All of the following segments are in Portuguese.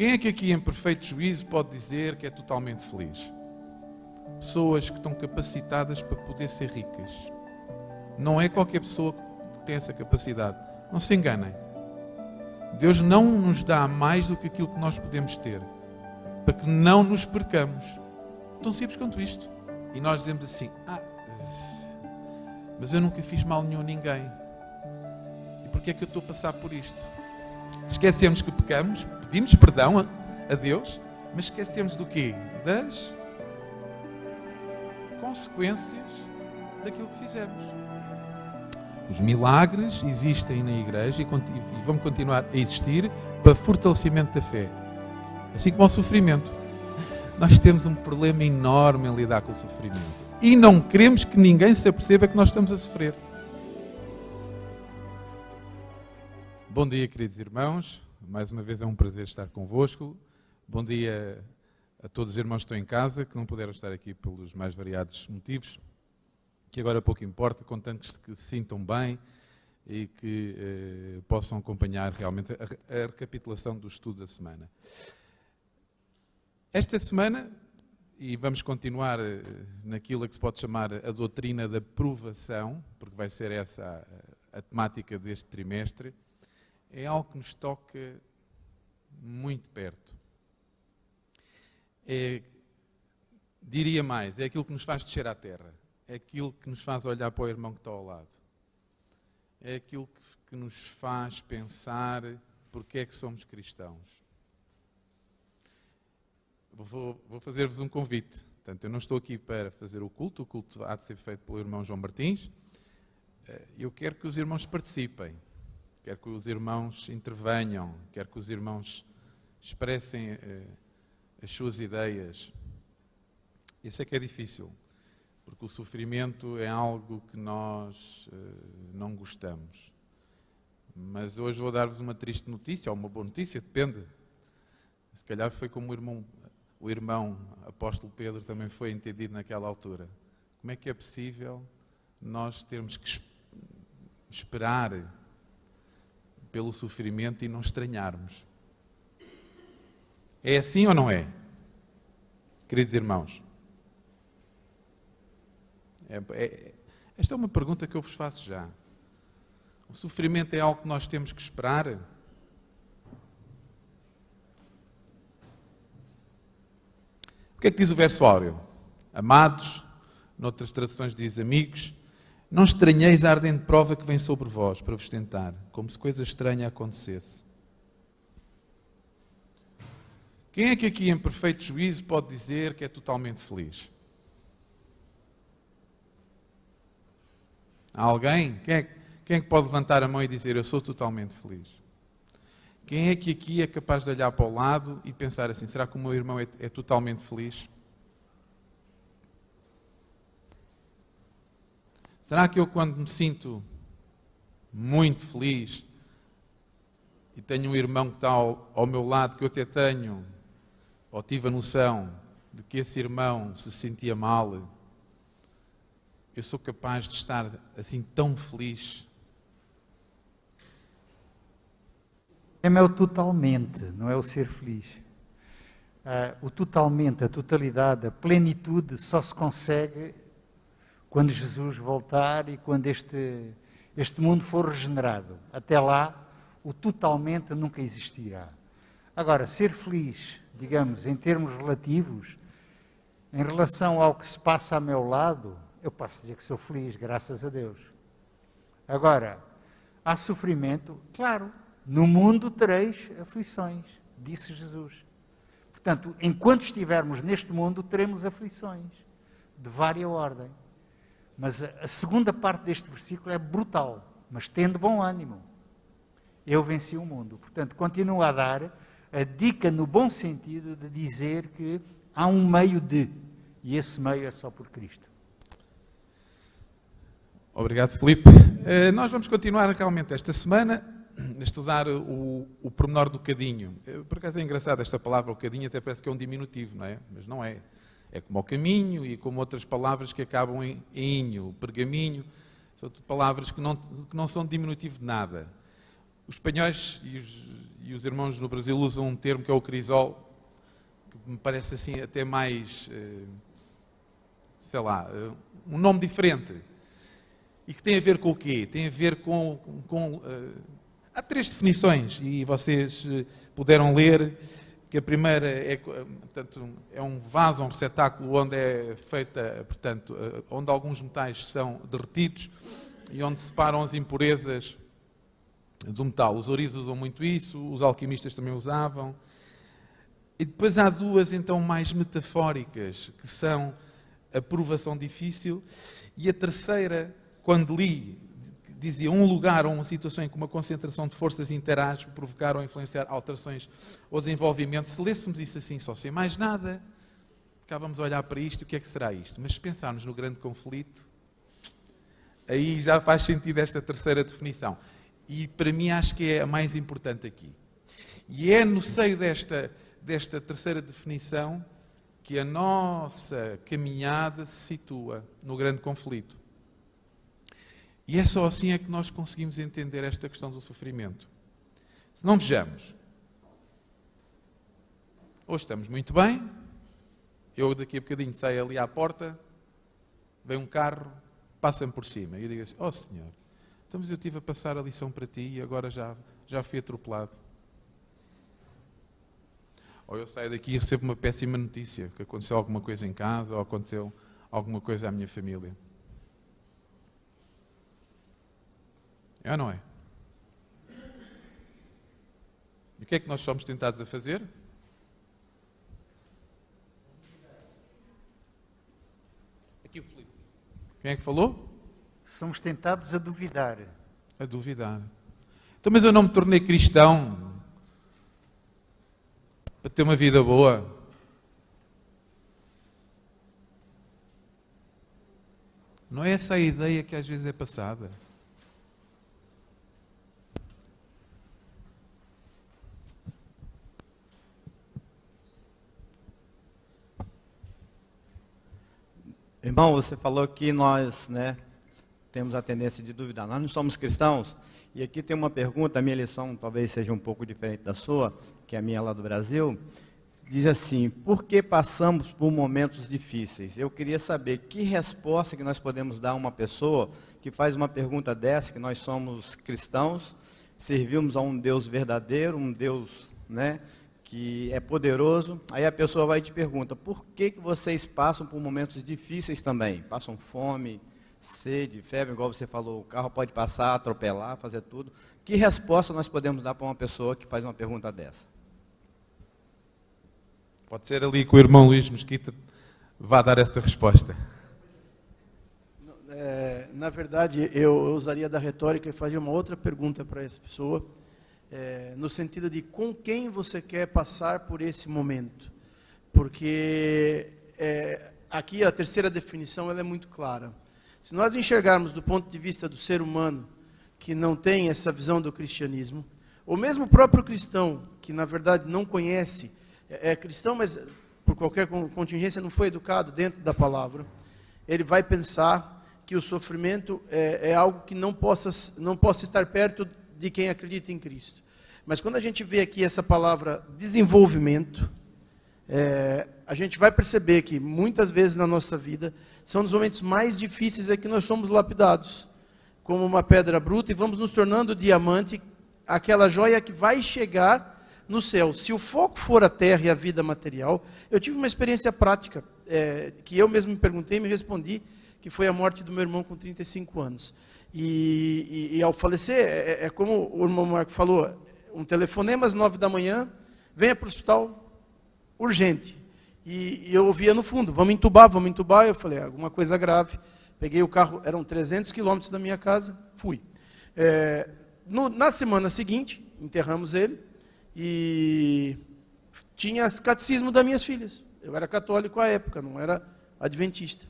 Quem é que aqui em perfeito juízo pode dizer que é totalmente feliz? Pessoas que estão capacitadas para poder ser ricas. Não é qualquer pessoa que tem essa capacidade. Não se enganem. Deus não nos dá mais do que aquilo que nós podemos ter, para que não nos percamos. Tão simples quanto isto. E nós dizemos assim, mas eu nunca fiz mal nenhum a ninguém. E porquê é que eu estou a passar por isto? Esquecemos que pecamos, pedimos perdão a Deus, mas esquecemos do quê? Das consequências daquilo que fizemos. Os milagres existem na igreja e vão continuar a existir para fortalecimento da fé. Assim como o sofrimento. Nós temos um problema enorme em lidar com o sofrimento. E não queremos que ninguém se aperceba que nós estamos a sofrer. Bom dia, queridos irmãos. Mais uma vez é um prazer estar convosco. Bom dia a todos os irmãos que estão em casa, que não puderam estar aqui pelos mais variados motivos, que agora pouco importa, contanto que se sintam bem e que possam acompanhar realmente a recapitulação do estudo da semana. Esta semana, e vamos continuar naquilo que se pode chamar a doutrina da provação, porque vai ser essa a temática deste trimestre, é algo que nos toca muito perto. Diria mais, é aquilo que nos faz descer à terra. É aquilo que nos faz olhar para o irmão que está ao lado. É aquilo que nos faz pensar porque é que somos cristãos. Vou fazer-vos um convite. Portanto, eu não estou aqui para fazer o culto há de ser feito pelo irmão João Martins. Eu quero que os irmãos participem, quero que os irmãos intervenham, quero que os irmãos expressem as suas ideias. Isso é que é difícil, porque o sofrimento é algo que nós não gostamos. Mas hoje vou dar-vos uma triste notícia, ou uma boa notícia, depende. Se calhar foi como o irmão apóstolo Pedro também foi entendido naquela altura. Como é que é possível nós termos que esperar pelo sofrimento e não estranharmos? É assim ou não é? Queridos irmãos, esta é uma pergunta que eu vos faço já. O sofrimento é algo que nós temos que esperar? O que é que diz o verso áureo? Amados, noutras traduções diz amigos, não estranheis a ardente prova que vem sobre vós para vos tentar, como se coisa estranha acontecesse. Quem é que aqui em perfeito juízo pode dizer que é totalmente feliz? Há alguém? Quem é que pode levantar a mão e dizer eu sou totalmente feliz? Quem é que aqui é capaz de olhar para o lado e pensar assim, será que o meu irmão é totalmente feliz? Será que eu, quando me sinto muito feliz e tenho um irmão que está ao meu lado, que eu até tenho, ou tive a noção de que esse irmão se sentia mal, eu sou capaz de estar assim tão feliz? É o totalmente, não é o ser feliz. O totalmente, a totalidade, a plenitude só se consegue quando Jesus voltar e quando este mundo for regenerado. Até lá, o totalmente nunca existirá. Agora, ser feliz, digamos, em termos relativos, em relação ao que se passa ao meu lado, eu posso dizer que sou feliz, graças a Deus. Agora, há sofrimento, claro, no mundo tereis aflições, disse Jesus. Portanto, enquanto estivermos neste mundo, teremos aflições, de vária ordem. Mas a segunda parte deste versículo é brutal, mas tende bom ânimo. Eu venci o mundo. Portanto, continua a dar a dica no bom sentido de dizer que há um meio de, e esse meio é só por Cristo. Obrigado, Filipe. Nós vamos continuar realmente esta semana a estudar o pormenor do cadinho. Por acaso é engraçado esta palavra, o cadinho, até parece que é um diminutivo, não é? Mas não é. É como o caminho e como outras palavras que acabam em inho, o pergaminho, são tudo palavras que não são diminutivo de nada. Os espanhóis e os irmãos no Brasil usam um termo que é o crisol, que me parece assim até mais, sei lá, um nome diferente. E que tem a ver com o quê? Tem a ver com há 3 definições, e vocês puderam ler, que a primeira é, portanto, é um vaso, um receptáculo onde é feita, portanto, onde alguns metais são derretidos e onde separam as impurezas do metal. Os ourives usam muito isso, os alquimistas também usavam. E depois há 2, então, mais metafóricas, que são a provação difícil, e a terceira, quando li, dizia um lugar ou uma situação em que uma concentração de forças interage, provocar ou influenciar alterações ou desenvolvimento. Se lêssemos isso assim, só sem mais nada, ficávamos a olhar para isto, o que é que será isto? Mas se pensarmos no grande conflito, aí já faz sentido esta terceira definição. E para mim acho que é a mais importante aqui. E é no seio desta terceira definição que a nossa caminhada se situa no grande conflito. E é só assim é que nós conseguimos entender esta questão do sofrimento. Se não vejamos, hoje estamos muito bem, eu daqui a bocadinho saio ali à porta, vem um carro, passa-me por cima, e eu digo assim, oh Senhor, então mas eu estive a passar a lição para ti e agora já fui atropelado. Ou eu saio daqui e recebo uma péssima notícia, que aconteceu alguma coisa em casa, ou aconteceu alguma coisa à minha família. É ou não é? E o que é que nós somos tentados a fazer? Aqui o Filipe. Quem é que falou? Somos tentados a duvidar. A duvidar. Então, mas eu não me tornei cristão para ter uma vida boa. Não é essa a ideia que às vezes é passada. Irmão, você falou que nós, temos a tendência de duvidar. Nós não somos cristãos. E aqui tem uma pergunta, a minha lição talvez seja um pouco diferente da sua, que é a minha lá do Brasil. Diz assim, por que passamos por momentos difíceis? Eu queria saber que resposta que nós podemos dar a uma pessoa que faz uma pergunta dessa, que nós somos cristãos, servimos a um Deus verdadeiro, um Deus, que é poderoso. Aí a pessoa vai e te pergunta, por que vocês passam por momentos difíceis também? Passam fome, sede, febre, igual você falou, o carro pode passar, atropelar, fazer tudo. Que resposta nós podemos dar para uma pessoa que faz uma pergunta dessa? Pode ser ali que o irmão Luís Mesquita vá dar essa resposta. Na verdade, eu usaria da retórica e faria uma outra pergunta para essa pessoa, no sentido de com quem você quer passar por esse momento. Porque aqui a terceira definição ela é muito clara. Se nós enxergarmos do ponto de vista do ser humano, que não tem essa visão do cristianismo, ou mesmo o próprio cristão, que na verdade não conhece, é cristão, mas por qualquer contingência não foi educado dentro da palavra, ele vai pensar que o sofrimento é algo que não possa estar perto de quem acredita em Cristo. Mas quando a gente vê aqui essa palavra desenvolvimento, a gente vai perceber que muitas vezes na nossa vida são os momentos mais difíceis que nós somos lapidados como uma pedra bruta e vamos nos tornando diamante, aquela joia que vai chegar no céu. Se o foco for a terra e a vida material, eu tive uma experiência prática, que eu mesmo me perguntei e me respondi, que foi a morte do meu irmão com 35 anos. E ao falecer, é como o irmão Marco falou, um telefonema às 9 da manhã, venha para o hospital urgente. E eu ouvia no fundo, vamos entubar. Eu falei, alguma coisa grave. Peguei o carro, eram 300 quilômetros da minha casa, fui. Na semana seguinte, enterramos ele, e tinha catecismo das minhas filhas. Eu era católico à época, não era adventista.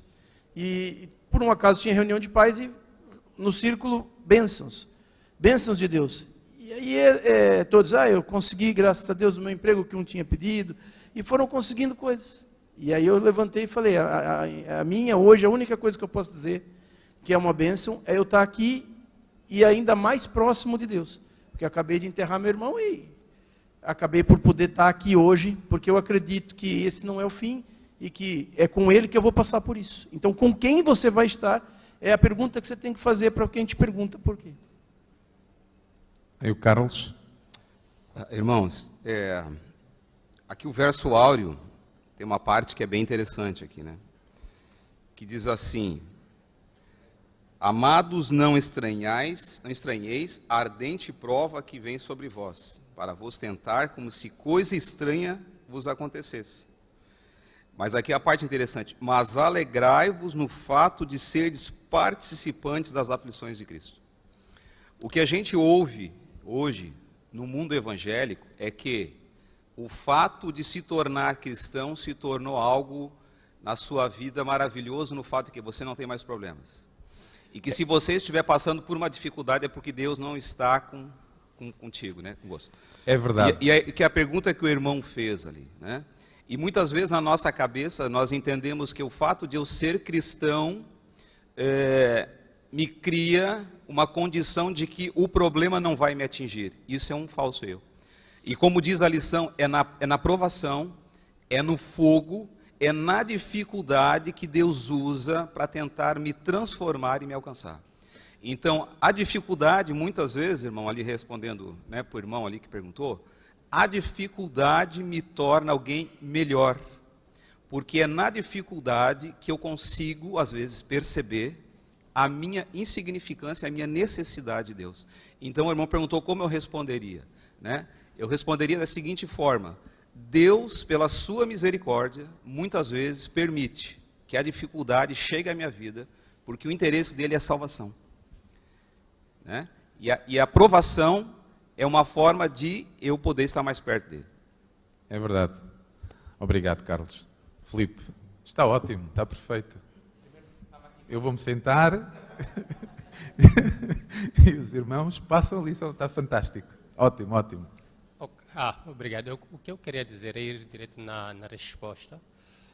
E por um acaso tinha reunião de pais e no círculo bênçãos de Deus. E aí todos, eu consegui, graças a Deus, o meu emprego que um tinha pedido, e foram conseguindo coisas. E aí eu levantei e falei, a minha hoje, a única coisa que eu posso dizer que é uma bênção, é eu estar aqui e ainda mais próximo de Deus. porque acabei de enterrar meu irmão e acabei por poder estar aqui hoje, porque eu acredito que esse não é o fim e que é com ele que eu vou passar por isso. Então, com quem você vai estar é a pergunta que você tem que fazer para quem te pergunta por quê. Aí o Carlos. Irmãos, aqui o verso áureo tem uma parte que é bem interessante aqui, né? Que diz assim: amados, não estranheis a ardente prova que vem sobre vós, para vos tentar como se coisa estranha vos acontecesse. Mas aqui a parte interessante: mas alegrai-vos no fato de serdes participantes das aflições de Cristo. O que a gente ouve hoje no mundo evangélico é que o fato de se tornar cristão se tornou algo na sua vida maravilhoso, no fato de que você não tem mais problemas. E que se você estiver passando por uma dificuldade é porque Deus não está contigo, né? Com você. É verdade. E que a pergunta que o irmão fez ali, né? E muitas vezes na nossa cabeça nós entendemos que o fato de eu ser cristão me cria uma condição de que o problema não vai me atingir. Isso é um falso eu. E como diz a lição, é na provação, é no fogo, é na dificuldade que Deus usa para tentar me transformar e me alcançar. Então, a dificuldade, muitas vezes, irmão, ali respondendo, né, para o irmão ali que perguntou, a dificuldade me torna alguém melhor, porque é na dificuldade que eu consigo, às vezes, perceber a minha insignificância, a minha necessidade de Deus. Então, o irmão perguntou como eu responderia, né? Eu responderia da seguinte forma: Deus, pela sua misericórdia, muitas vezes permite que a dificuldade chegue à minha vida, porque o interesse dele é a salvação, né? E a provação é uma forma de eu poder estar mais perto dele. É verdade. Obrigado, Carlos. Filipe, está ótimo, está perfeito. Eu vou-me sentar e os irmãos passam ali, está fantástico. Ótimo, ótimo. Obrigado. O que eu queria dizer é ir direto na resposta.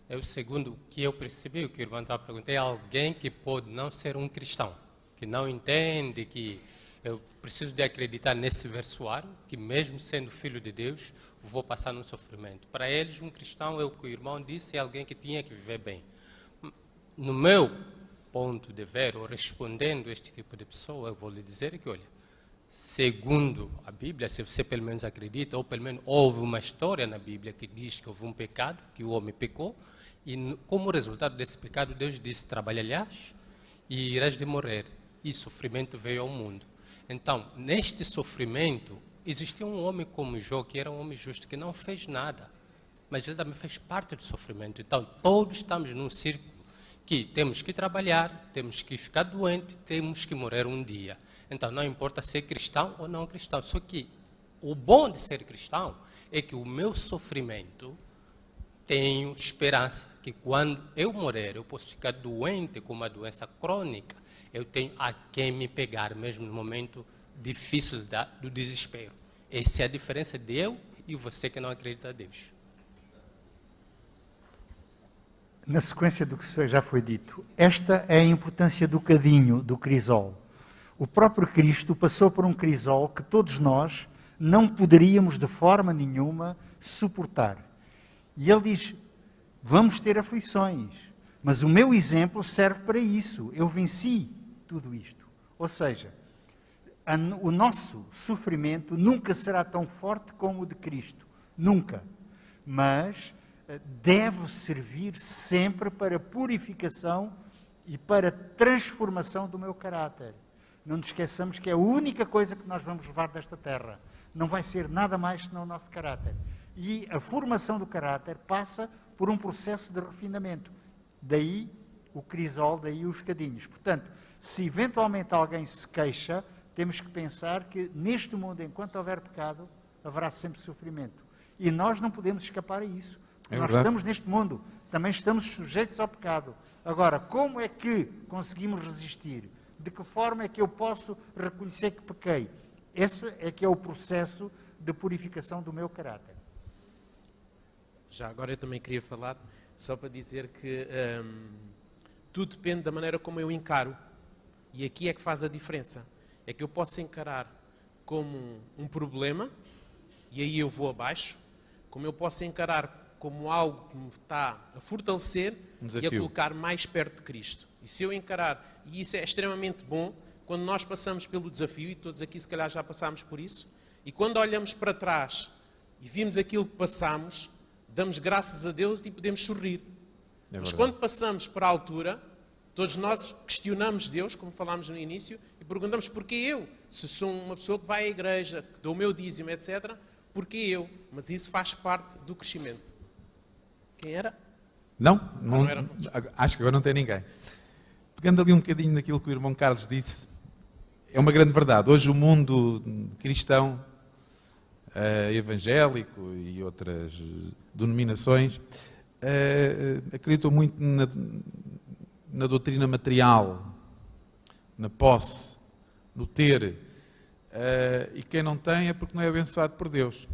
É o segundo que eu percebi, o que o irmão estava perguntando, é alguém que pode não ser um cristão, que não entende que eu preciso de acreditar nesse versuário, que mesmo sendo filho de Deus, vou passar num sofrimento. Para eles, um cristão, é o que o irmão disse, é alguém que tinha que viver bem. No meu ponto de ver, ou respondendo a este tipo de pessoa, eu vou lhe dizer que, olha, segundo a Bíblia, se você pelo menos acredita, ou pelo menos houve uma história na Bíblia que diz que houve um pecado, que o homem pecou, e como resultado desse pecado, Deus disse, trabalharás e irás de morrer, e sofrimento veio ao mundo. Então, neste sofrimento, existia um homem como Jó, que era um homem justo, que não fez nada, mas ele também fez parte do sofrimento. Então, todos estamos num círculo que temos que trabalhar, temos que ficar doente, temos que morrer um dia. Então, não importa ser cristão ou não cristão. Só que o bom de ser cristão é que o meu sofrimento, tenho esperança que quando eu morrer, eu posso ficar doente com uma doença crônica, eu tenho a quem me pegar, mesmo no momento difícil do desespero. Essa é a diferença de eu e você que não acredita em Deus. Na sequência do que já foi dito, esta é a importância do cadinho, do crisol. O próprio Cristo passou por um crisol que todos nós não poderíamos de forma nenhuma suportar. E ele diz, vamos ter aflições, mas o meu exemplo serve para isso. Eu venci tudo isto. Ou seja, o nosso sofrimento nunca será tão forte como o de Cristo. Nunca. Mas deve servir sempre para purificação e para transformação do meu caráter. Não nos esqueçamos que é a única coisa que nós vamos levar desta terra. Não vai ser nada mais senão o nosso caráter. E a formação do caráter passa por um processo de refinamento. Daí o crisol, daí os cadinhos. Portanto, se eventualmente alguém se queixa, temos que pensar que neste mundo, enquanto houver pecado, haverá sempre sofrimento. E nós não podemos escapar a isso. Nós estamos neste mundo, também estamos sujeitos ao pecado. Agora, como é que conseguimos resistir? De que forma é que eu posso reconhecer que pequei? Esse é que é o processo de purificação do meu caráter. Já agora eu também queria falar, só para dizer que tudo depende da maneira como eu encaro. E aqui é que faz a diferença. É que eu posso encarar como um problema, e aí eu vou abaixo, como eu posso encarar como algo que me está a fortalecer e a desafio. colocar mais perto de Cristo. E se eu encarar, e isso é extremamente bom, quando nós passamos pelo desafio, e todos aqui se calhar já passámos por isso, e quando olhamos para trás e vimos aquilo que passamos, damos graças a Deus e podemos sorrir. É Mas verdade. quando passamos para a altura, todos nós questionamos Deus, como falámos no início, e perguntamos porquê eu? Se sou uma pessoa que vai à igreja, que dou o meu dízimo, etc., porquê eu? Mas isso faz parte do crescimento. Quem era? Não, não era. acho que agora não tem ninguém. Pegando ali um bocadinho naquilo que o irmão Carlos disse, é uma grande verdade. Hoje o mundo cristão, evangélico e outras denominações, acreditam muito na doutrina material, na posse, no ter. E quem não tem é porque não é abençoado por Deus.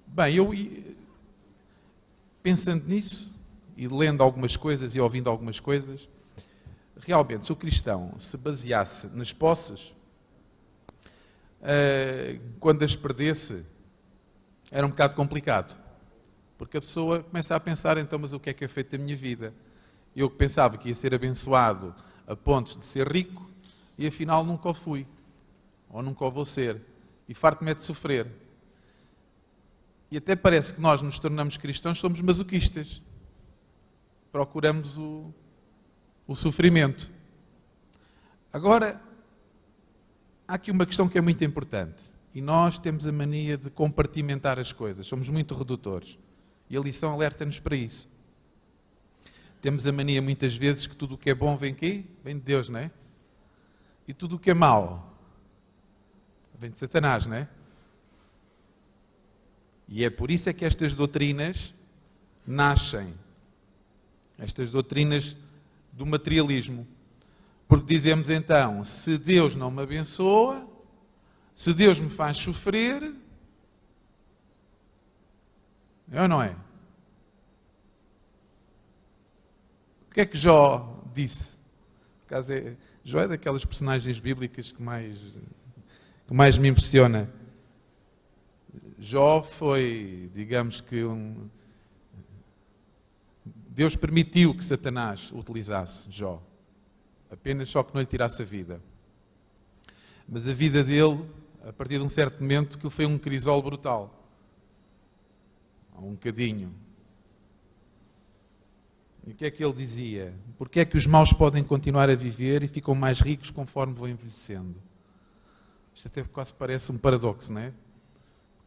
Bem, pensando nisso, e lendo algumas coisas e ouvindo algumas coisas, realmente, se o cristão se baseasse nas posses, quando as perdesse, era um bocado complicado. Porque a pessoa começa a pensar, então, mas o que é feito da minha vida? Eu que pensava que ia ser abençoado a pontos de ser rico, e afinal nunca o fui. Ou nunca o vou ser. E farto-me é de sofrer. E até parece que nós nos tornamos cristãos, somos masoquistas. Procuramos o sofrimento. Agora, há aqui uma questão que é muito importante. E nós temos a mania de compartimentar as coisas. Somos muito redutores. E a lição alerta-nos para isso. Temos a mania muitas vezes que tudo o que é bom vem quê? Vem de Deus, não é? E tudo o que é mau vem de Satanás, não é? E é por isso é que estas doutrinas nascem. Estas doutrinas do materialismo. Porque dizemos então, se Deus não me abençoa, se Deus me faz sofrer, é ou não é? O que é que Jó disse? Por acaso Jó é daquelas personagens bíblicas que mais me impressiona. Jó foi, digamos que Deus permitiu que Satanás utilizasse Jó. Apenas só que não lhe tirasse a vida. Mas a vida dele, a partir de um certo momento, que foi um crisol brutal. Um bocadinho. E o que é que ele dizia? Porque é que os maus podem continuar a viver e ficam mais ricos conforme vão envelhecendo? Isto até quase parece um paradoxo, não é?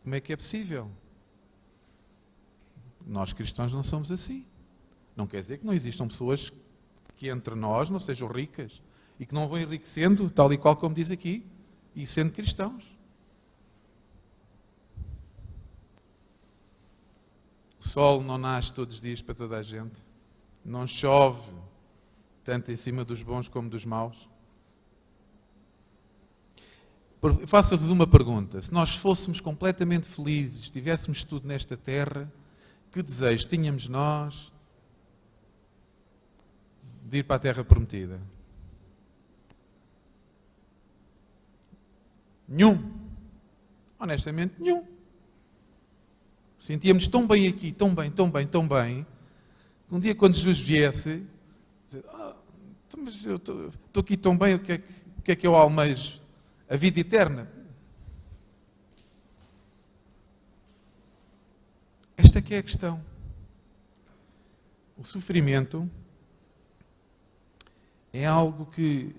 Como é que é possível? Nós cristãos não somos assim. Não quer dizer que não existam pessoas que entre nós não sejam ricas e que não vão enriquecendo, tal e qual como diz aqui, e sendo cristãos. O sol não nasce todos os dias para toda a gente. Não chove tanto em cima dos bons como dos maus. Faço-vos uma pergunta. Se nós fôssemos completamente felizes, tivéssemos tudo nesta terra, que desejo tínhamos nós de ir para a terra prometida? Nenhum. Honestamente, nenhum. Sentíamos tão bem aqui, tão bem, tão bem, tão bem. Um dia quando Jesus viesse, dizer, mas eu estou aqui tão bem, o que é que eu almejo? A vida eterna. Esta é que é a questão. O sofrimento é algo que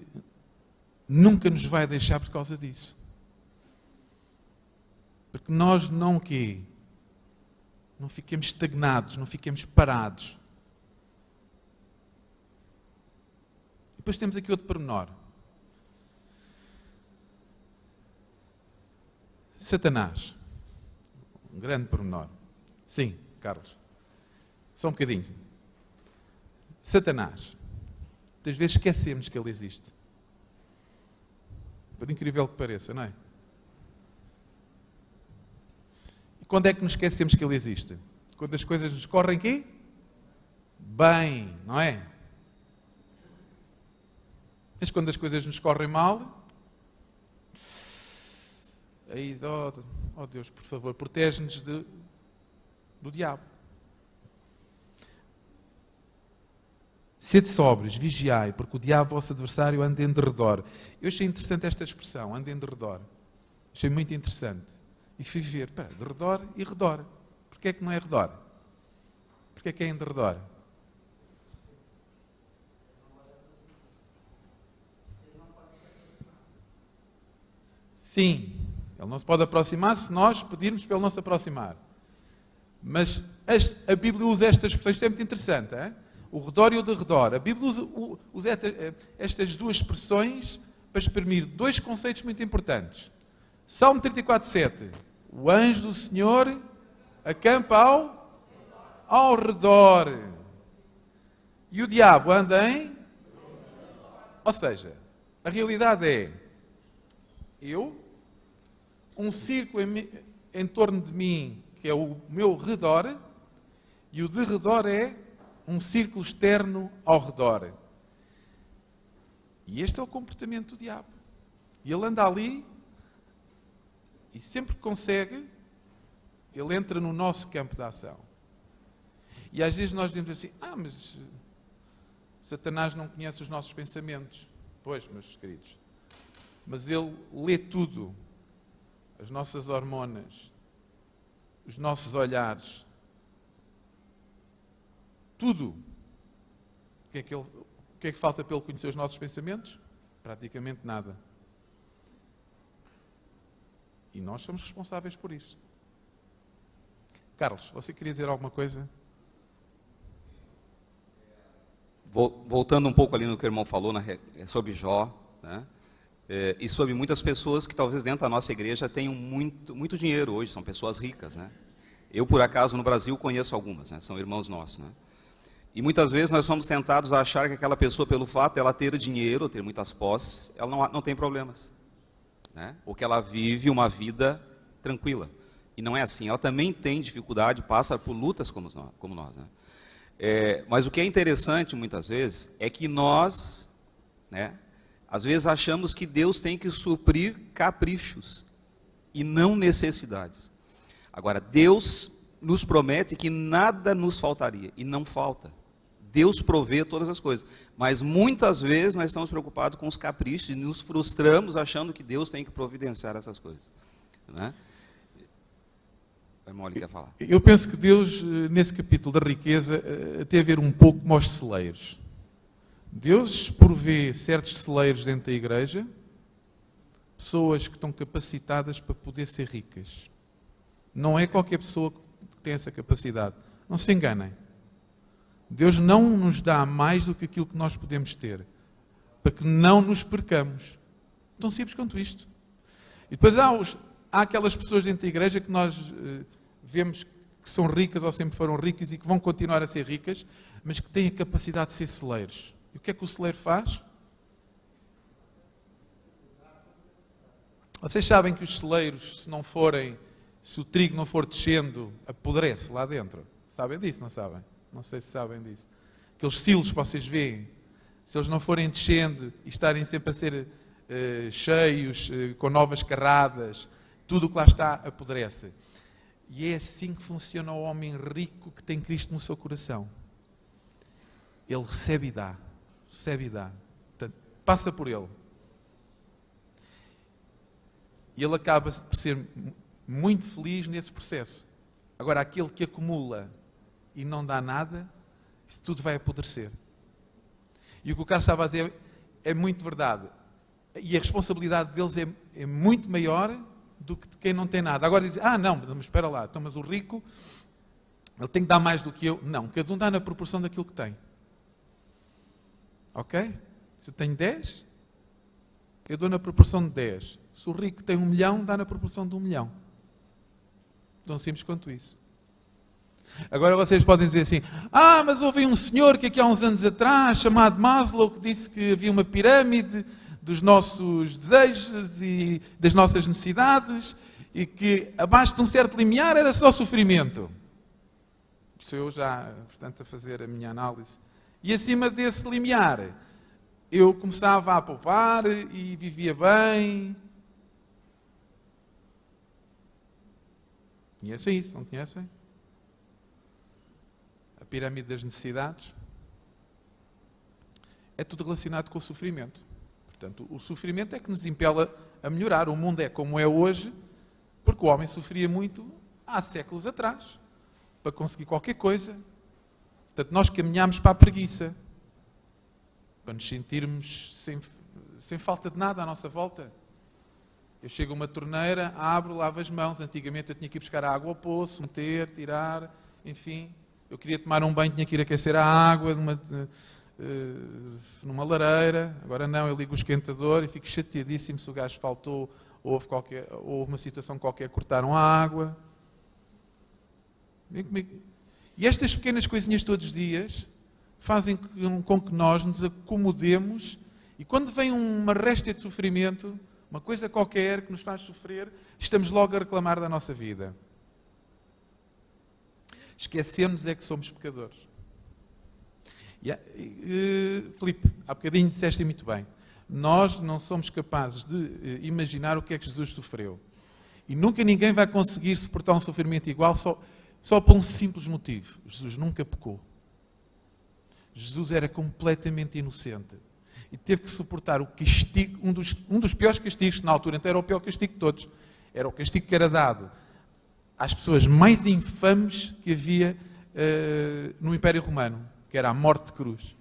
nunca nos vai deixar por causa disso. Porque nós não fiquemos estagnados, não fiquemos parados. Depois temos aqui outro pormenor. Satanás. Um grande pormenor. Sim, Carlos. Só um bocadinho. Satanás. Muitas vezes esquecemos que ele existe. Por incrível que pareça, não é? E quando é que nos esquecemos que ele existe? Quando as coisas nos correm quê? Bem, não é? Mas quando as coisas nos correm mal, aí, oh Deus, por favor, protege-nos do diabo. Sede sóbrios, vigiai, porque o diabo, vosso adversário, anda em derredor. Eu achei interessante esta expressão, anda em derredor. Achei muito interessante. E fui ver, derredor e redor. Porquê é que não é redor? Porquê é que é em derredor? Sim, ele não se pode aproximar se nós pedirmos para ele não se aproximar. Mas a Bíblia usa estas expressões, isto é muito interessante, hein? O redor e o derredor. A Bíblia usa estas duas expressões para exprimir dois conceitos muito importantes. Salmo 34:7. O anjo do Senhor acampa ao redor. E o diabo anda em... Ou seja, a realidade é um círculo em torno de mim, que é o meu redor, e o derredor é um círculo externo ao redor. E este é o comportamento do diabo. E ele anda ali, e sempre que consegue, ele entra no nosso campo de ação. E às vezes nós dizemos assim, mas Satanás não conhece os nossos pensamentos. Pois, meus queridos, mas ele lê tudo. As nossas hormonas, os nossos olhares, tudo. O que é que falta para ele conhecer os nossos pensamentos? Praticamente nada. E nós somos responsáveis por isso. Carlos, você queria dizer alguma coisa? Voltando um pouco ali no que o irmão falou sobre Jó, né? E sobre muitas pessoas que talvez dentro da nossa igreja tenham muito dinheiro hoje, são pessoas ricas, né? Eu, por acaso, no Brasil conheço algumas, né? São irmãos nossos, né? E muitas vezes nós somos tentados a achar que aquela pessoa, pelo fato de ela ter dinheiro, ter muitas posses, ela não tem problemas, né? Ou que ela vive uma vida tranquila. E não é assim, ela também tem dificuldade, passa por lutas como nós, né? Mas o que é interessante, muitas vezes, é que nós, né, às vezes achamos que Deus tem que suprir caprichos e não necessidades. Agora, Deus nos promete que nada nos faltaria, e não falta. Deus provê todas as coisas. Mas muitas vezes nós estamos preocupados com os caprichos e nos frustramos achando que Deus tem que providenciar essas coisas, né? O irmão ali quer falar. Eu penso que Deus, nesse capítulo da riqueza, tem a ver um pouco com os celeiros. Deus provê certos celeiros dentro da igreja, pessoas que estão capacitadas para poder ser ricas. Não é qualquer pessoa que tem essa capacidade. Não se enganem. Deus não nos dá mais do que aquilo que nós podemos ter, para que não nos percamos. Tão simples quanto isto. E depois há aquelas pessoas dentro da igreja que nós vemos que são ricas ou sempre foram ricas e que vão continuar a ser ricas, mas que têm a capacidade de ser celeiros. E o que é que o celeiro faz? Vocês sabem que os celeiros, se o trigo não for descendo, apodrece lá dentro. Sabem disso, não sabem? Não sei se sabem disso. Aqueles silos que vocês veem, se eles não forem descendo e estarem sempre a ser cheios, com novas carradas, tudo o que lá está apodrece. E é assim que funciona o homem rico que tem Cristo no seu coração. Ele recebe e dá. Recebe e dá. Portanto, passa por ele. E ele acaba por ser muito feliz nesse processo. Agora, aquele que acumula e não dá nada, isso tudo vai apodrecer. E o que o Carlos estava a dizer é muito verdade. E a responsabilidade deles é muito maior do que de quem não tem nada. Agora dizem, não, mas espera lá, então, mas o rico, ele tem que dar mais do que eu. Não, cada um dá na proporção daquilo que tem. Ok? Se eu tenho 10, eu dou na proporção de 10. Se o rico tem 1 milhão, dá na proporção de 1 milhão. Tão simples quanto isso. Agora vocês podem dizer assim, mas houve um senhor que aqui há uns anos atrás, chamado Maslow, que disse que havia uma pirâmide dos nossos desejos e das nossas necessidades e que abaixo de um certo limiar era só sofrimento. Estou eu já, portanto, a fazer a minha análise. E acima desse limiar, eu começava a poupar e vivia bem. Conhecem isso, não conhecem? A pirâmide das necessidades. É tudo relacionado com o sofrimento. Portanto, o sofrimento é que nos impela a melhorar. O mundo é como é hoje, porque o homem sofria muito há séculos atrás, para conseguir qualquer coisa. Portanto, nós caminhamos para a preguiça, para nos sentirmos sem falta de nada à nossa volta. Eu chego a uma torneira, abro, lavo as mãos. Antigamente eu tinha que ir buscar a água ao poço, meter, tirar, enfim. Eu queria tomar um banho, tinha que ir aquecer a água numa lareira. Agora não, eu ligo o esquentador e fico chateadíssimo se o gás faltou ou houve uma situação qualquer, cortaram a água. E estas pequenas coisinhas todos os dias fazem com que nós nos acomodemos, e quando vem uma réstia de sofrimento, uma coisa qualquer que nos faz sofrer, estamos logo a reclamar da nossa vida. Esquecemos é que somos pecadores. Filipe, há bocadinho disseste muito bem. Nós não somos capazes de imaginar o que é que Jesus sofreu. E nunca ninguém vai conseguir suportar um sofrimento igual só por um simples motivo. Jesus nunca pecou. Jesus era completamente inocente. E teve que suportar o castigo, um dos piores castigos, que na altura então era o pior castigo de todos. Era o castigo que era dado às pessoas mais infames que havia no Império Romano, que era a morte de cruz.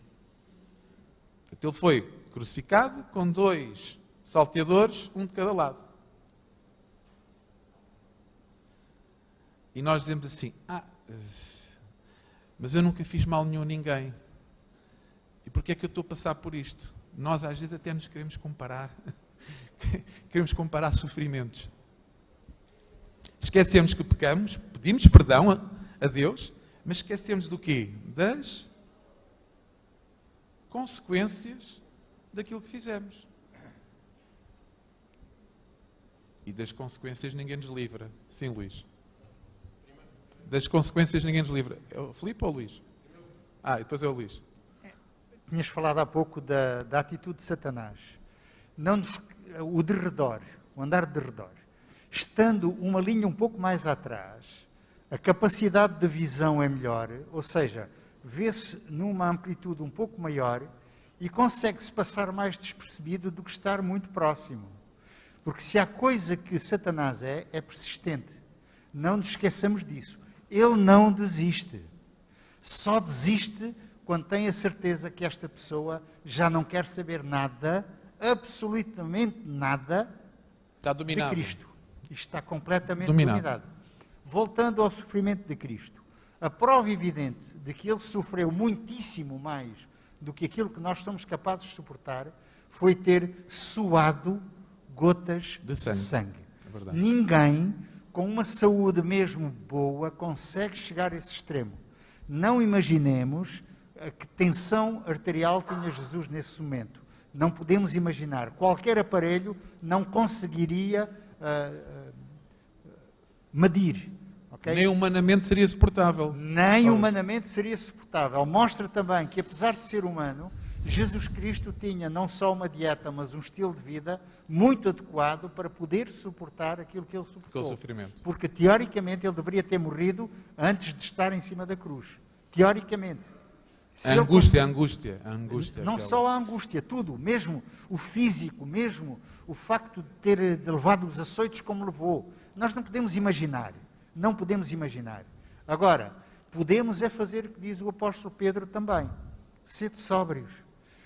Então ele foi crucificado com 2 salteadores, um de cada lado. E nós dizemos assim, mas eu nunca fiz mal nenhum a ninguém. E porquê é que eu estou a passar por isto? Nós às vezes até nos queremos comparar. Queremos comparar sofrimentos. Esquecemos que pecamos, pedimos perdão a Deus, mas esquecemos do quê? Das consequências daquilo que fizemos. E das consequências ninguém nos livra. Sim, Luís. Das consequências ninguém nos livra. É o Filipe ou o Luís? E depois é o Luís. Tinhas falado há pouco da atitude de Satanás. O derredor, o andar de derredor. Estando uma linha um pouco mais atrás, a capacidade de visão é melhor, ou seja, vê-se numa amplitude um pouco maior e consegue-se passar mais despercebido do que estar muito próximo. Porque se há coisa que Satanás é persistente. Não nos esqueçamos disso. Ele não desiste. Só desiste quando tem a certeza que esta pessoa já não quer saber nada, absolutamente nada, está dominado. De Cristo. Isto está completamente dominado. Voltando ao sofrimento de Cristo, a prova evidente de que ele sofreu muitíssimo mais do que aquilo que nós somos capazes de suportar foi ter suado gotas de sangue. É verdade. Ninguém com uma saúde mesmo boa consegue chegar a esse extremo. Não imaginemos que tensão arterial tinha Jesus nesse momento. Não podemos imaginar. Qualquer aparelho não conseguiria medir. Okay? Nem humanamente seria suportável. Nem humanamente seria suportável. Mostra também que, apesar de ser humano, Jesus Cristo tinha não só uma dieta, mas um estilo de vida muito adequado para poder suportar aquilo que ele suportou. Aquele sofrimento. Porque, teoricamente, ele deveria ter morrido antes de estar em cima da cruz. Teoricamente. A angústia. Não só a angústia, tudo, mesmo o físico, mesmo o facto de ter levado os açoites como levou. Nós não podemos imaginar. Não podemos imaginar. Agora, podemos é fazer o que diz o apóstolo Pedro também. Sede sóbrios.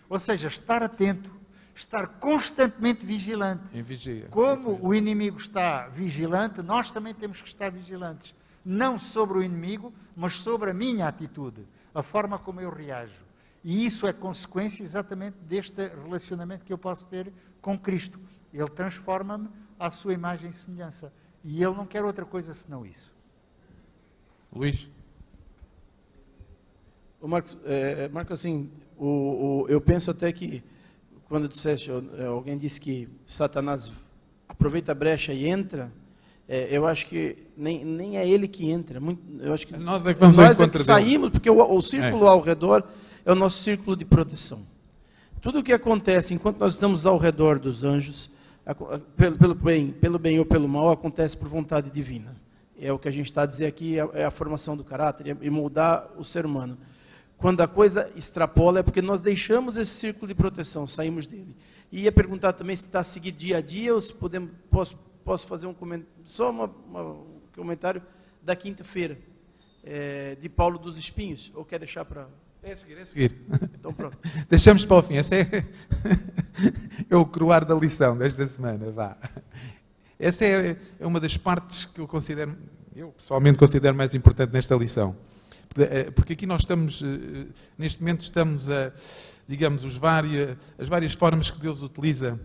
Ou seja, estar atento, estar constantemente vigilante. Em vigia. Como o inimigo está vigilante, nós também temos que estar vigilantes. Não sobre o inimigo, mas sobre a minha atitude, a forma como eu reajo. E isso é consequência exatamente deste relacionamento que eu posso ter com Cristo. Ele transforma-me à sua imagem e semelhança. E ele não quer outra coisa senão isso. Luís? Marcos, assim, eu penso até que, quando disseste, alguém disse que Satanás aproveita a brecha e entra, eu acho que nem é ele que entra. Eu acho que nós é que vamos ao encontro dele. Saímos, porque o círculo ao redor é o nosso círculo de proteção. Tudo o que acontece enquanto nós estamos ao redor dos anjos, pelo bem ou pelo mal, acontece por vontade divina. é o que a gente está a dizer aqui, é a formação do caráter, e moldar o ser humano. Quando a coisa extrapola, é porque nós deixamos esse círculo de proteção, saímos dele. E ia perguntar também se está a seguir dia a dia, ou se posso fazer um comentário, só um comentário da quinta-feira, de Paulo dos Espinhos, ou quer deixar para... É seguir. Então pronto. Deixamos para o fim, essa é o coroar da lição desta semana, vá. Essa é uma das partes que eu pessoalmente considero mais importante nesta lição. Porque aqui nós estamos, neste momento estamos digamos, as várias formas que Deus utiliza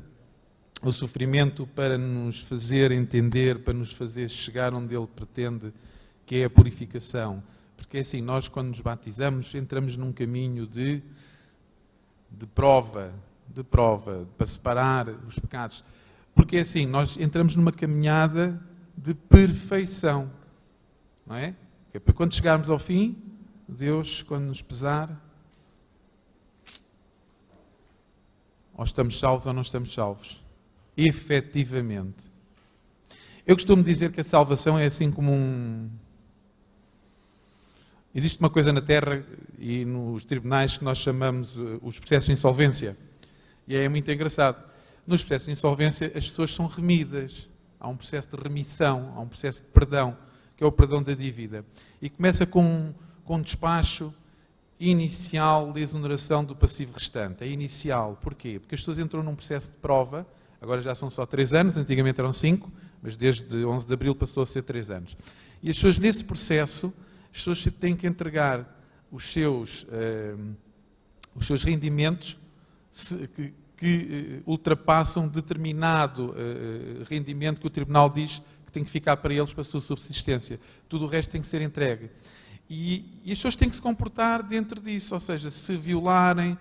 o sofrimento para nos fazer entender, para nos fazer chegar onde Ele pretende, que é a purificação. Porque assim, nós quando nos batizamos, entramos num caminho de prova, para separar os pecados. Porque assim, nós entramos numa caminhada de perfeição, não é? Que é para quando chegarmos ao fim, Deus, quando nos pesar, ou estamos salvos ou não estamos salvos. Efetivamente. Eu costumo dizer que a salvação é assim como Existe uma coisa na Terra e nos tribunais que nós chamamos os processos de insolvência. E é muito engraçado. Nos processos de insolvência as pessoas são remidas. Há um processo de remissão, há um processo de perdão, que é o perdão da dívida. E começa com um despacho inicial de exoneração do passivo restante. É inicial. Porquê? Porque as pessoas entram num processo de prova, agora já são só 3 anos, antigamente eram 5, mas desde 11 de Abril passou a ser 3 anos. E as pessoas nesse processo, as pessoas têm que entregar os seus rendimentos que ultrapassam determinado rendimento que o Tribunal diz que tem que ficar para eles para a sua subsistência. Tudo o resto tem que ser entregue. E as pessoas têm que se comportar dentro disso, ou seja, se violarem,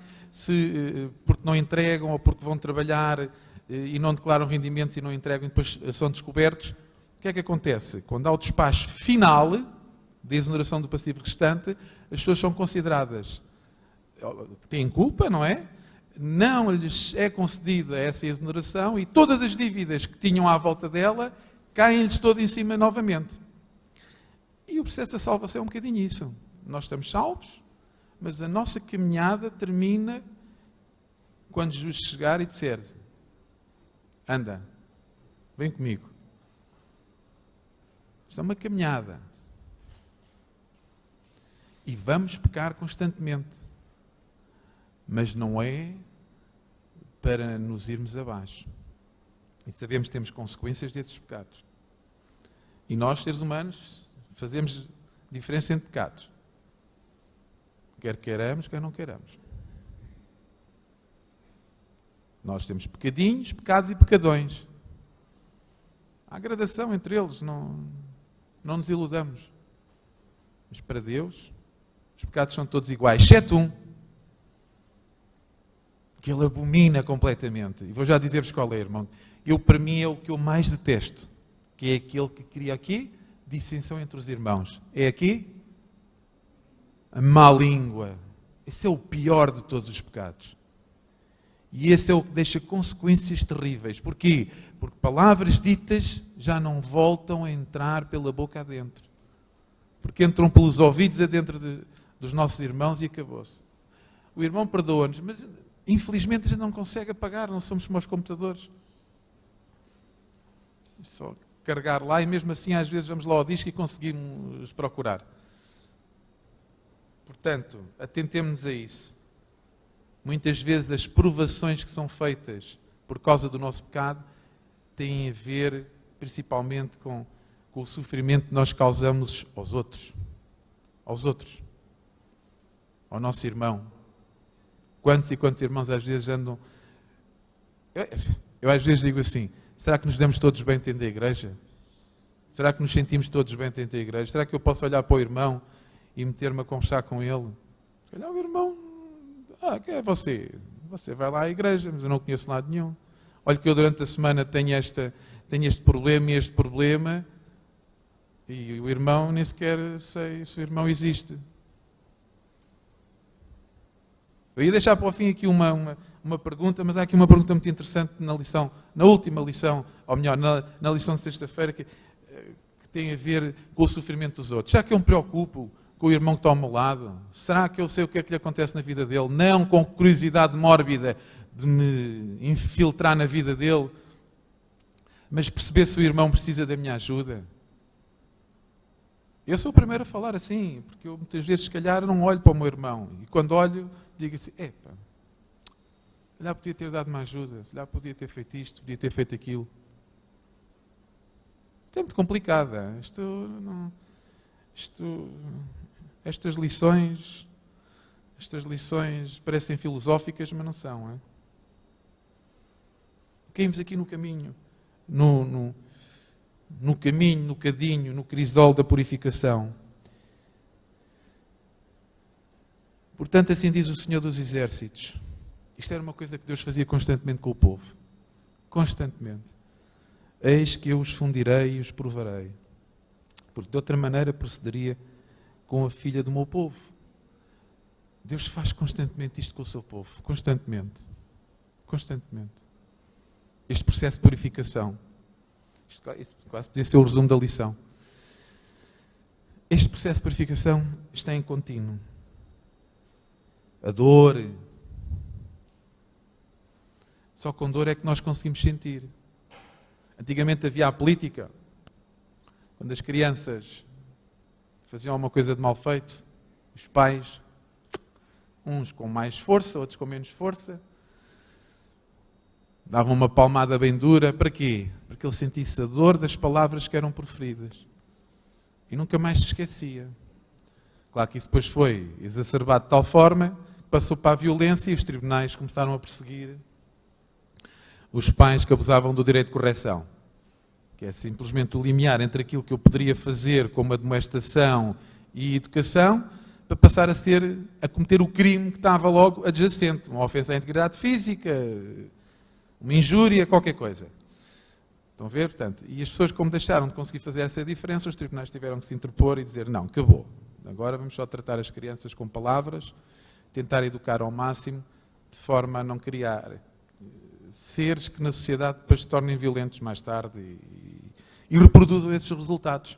porque não entregam ou porque vão trabalhar e não declaram rendimentos e não entregam e depois são descobertos, o que é que acontece? Quando há o despacho final de exoneração do passivo restante, as pessoas são consideradas que têm culpa, não é? Não lhes é concedida essa exoneração e todas as dívidas que tinham à volta dela caem-lhes todas em cima novamente. E o processo da salvação é um bocadinho isso. Nós estamos salvos, mas a nossa caminhada termina quando Jesus chegar e disser: anda, vem comigo. Isto é uma caminhada. E vamos pecar constantemente. Mas não é para nos irmos abaixo. E sabemos que temos consequências desses pecados. E nós, seres humanos, fazemos diferença entre pecados. Quer queiramos, quer não queiramos. Nós temos pecadinhos, pecados e pecadões. Há gradação entre eles, não nos iludamos. Mas para Deus, os pecados são todos iguais, exceto um, que Ele abomina completamente. E vou já dizer-vos qual é, irmão. Para mim, é o que eu mais detesto, que é aquele que cria aqui dissensão entre os irmãos. É aqui a má língua. Esse é o pior de todos os pecados. E esse é o que deixa consequências terríveis. Porquê? Porque palavras ditas já não voltam a entrar pela boca adentro. Porque entram pelos ouvidos adentro dos nossos irmãos e acabou-se. O irmão perdoa-nos, mas infelizmente a gente não consegue apagar, não somos como os computadores. É só carregar lá e mesmo assim às vezes vamos lá ao disco e conseguimos procurar. Portanto, atentemos-nos a isso. Muitas vezes as provações que são feitas por causa do nosso pecado têm a ver principalmente com o sofrimento que nós causamos aos outros. Aos outros. Ao nosso irmão. Quantos e quantos irmãos às vezes andam... Eu às vezes digo assim: será que nos damos todos bem dentro da igreja? Será que nos sentimos todos bem dentro da igreja? Será que eu posso olhar para o irmão e meter-me a conversar com ele? Se calhar o irmão... quem é você? Você vai lá à igreja, mas eu não conheço lado nenhum. Olha que eu durante a semana tenho este problema e este problema e o irmão nem sequer sei se o irmão existe. Eu ia deixar para o fim aqui uma pergunta, mas há aqui uma pergunta muito interessante na última lição, ou melhor, na lição de sexta-feira, que que tem a ver com o sofrimento dos outros? Será que eu me preocupo com o irmão que está ao meu lado? Será que eu sei o que é que lhe acontece na vida dele? Não com curiosidade mórbida de me infiltrar na vida dele, mas perceber se o irmão precisa da minha ajuda. Eu sou o primeiro a falar assim, porque eu muitas vezes, se calhar, não olho para o meu irmão. E quando olho, digo assim, epa, se calhar podia ter dado uma ajuda, se calhar podia ter feito isto, podia ter feito aquilo. Isto é muito complicado. Estas lições parecem filosóficas, mas não são. É? Caímos aqui no caminho, no caminho, no cadinho, no crisol da purificação. Portanto, assim diz o Senhor dos Exércitos. Isto era uma coisa que Deus fazia constantemente com o povo. Constantemente. Eis que eu os fundirei e os provarei. Porque de outra maneira procederia com a filha do meu povo. Deus faz constantemente isto com o seu povo. Constantemente. Constantemente. Este processo de purificação. Isto quase podia ser o resumo da lição. Este processo de purificação está em contínuo. A dor. Só com dor é que nós conseguimos sentir. Antigamente havia a política. Quando as crianças faziam alguma coisa de mal feito, os pais, uns com mais força, outros com menos força, davam uma palmada bem dura. Para quê? Para que ele sentisse a dor das palavras que eram proferidas. E nunca mais se esquecia. Claro que isso depois foi exacerbado de tal forma que passou para a violência e os tribunais começaram a perseguir os pais que abusavam do direito de correção. Que é simplesmente o limiar entre aquilo que eu poderia fazer como admoestação e educação para passar a cometer o crime que estava logo adjacente. Uma ofensa à integridade física, uma injúria, qualquer coisa. Estão a ver? Portanto, e as pessoas, como deixaram de conseguir fazer essa diferença, os tribunais tiveram que se interpor e dizer, não, acabou. Agora vamos só tratar as crianças com palavras, tentar educar ao máximo, de forma a não criar seres que na sociedade depois se tornem violentos mais tarde e reproduzam esses resultados.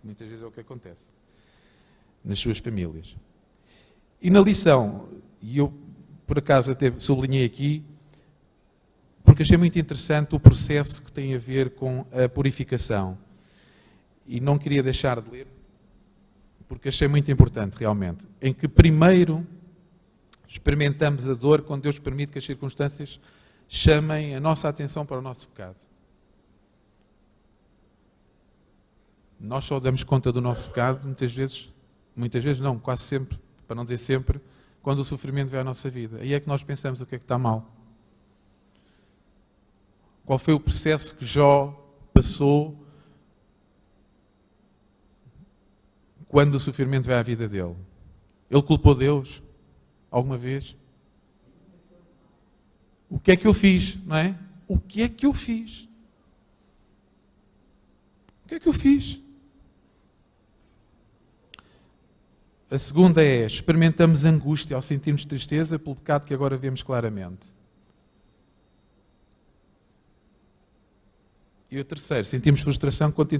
Muitas vezes é o que acontece nas suas famílias. E na lição, e eu por acaso até sublinhei aqui, porque achei muito interessante o processo que tem a ver com a purificação. E não queria deixar de ler, porque achei muito importante realmente, em que primeiro experimentamos a dor quando Deus permite que as circunstâncias chamem a nossa atenção para o nosso pecado. Nós só damos conta do nosso pecado muitas vezes não, quase sempre, para não dizer sempre, quando o sofrimento vem à nossa vida. Aí é que nós pensamos o que é que está mal. Qual foi o processo que Jó passou quando o sofrimento veio à vida dele? Ele culpou Deus alguma vez? O que é que eu fiz, não é? O que é que eu fiz? O que é que eu fiz? A segunda é, experimentamos angústia ao sentirmos tristeza pelo pecado que agora vemos claramente. E o terceiro, sentimos frustração quando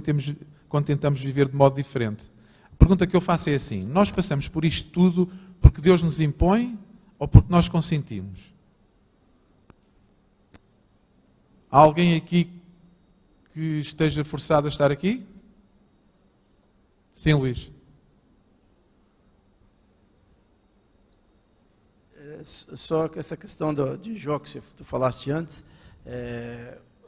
tentamos viver de modo diferente. A pergunta que eu faço é assim, nós passamos por isto tudo porque Deus nos impõe ou porque nós consentimos? Há alguém aqui que esteja forçado a estar aqui? Sim, Luís. Só que essa questão de Jó que tu falaste antes,